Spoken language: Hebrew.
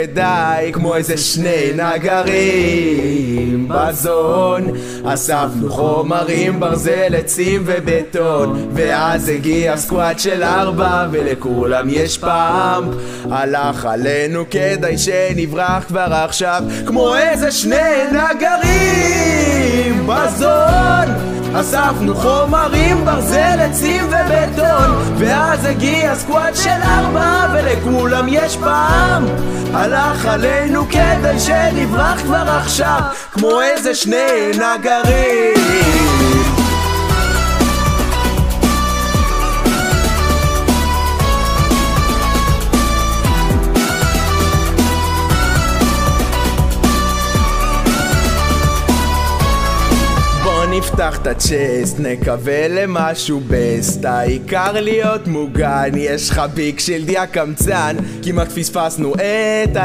די כמו איזה שני נגרים בזון, אספנו חומרים, ברזל, עצים ובטון, ואז הגיע סקואט של 4 ולכולם יש פאמפ. הלך עלינו, כדאי שנברח כבר עכשיו כמו איזה שני נגרים בזון, אספנו חומרים, ברזל, עצים ובטון, ואז הגיע סקואט של 4 ולכולם יש פאמפ. הלך עלינו, כדאי שנברח כבר עכשיו כמו איזה שני נגרים. נפתח את הצ'סט, נקווה למשהו בסט, העיקר להיות מוגן. יש לך ביג שילד יא קמצן, כמעט פספסנו את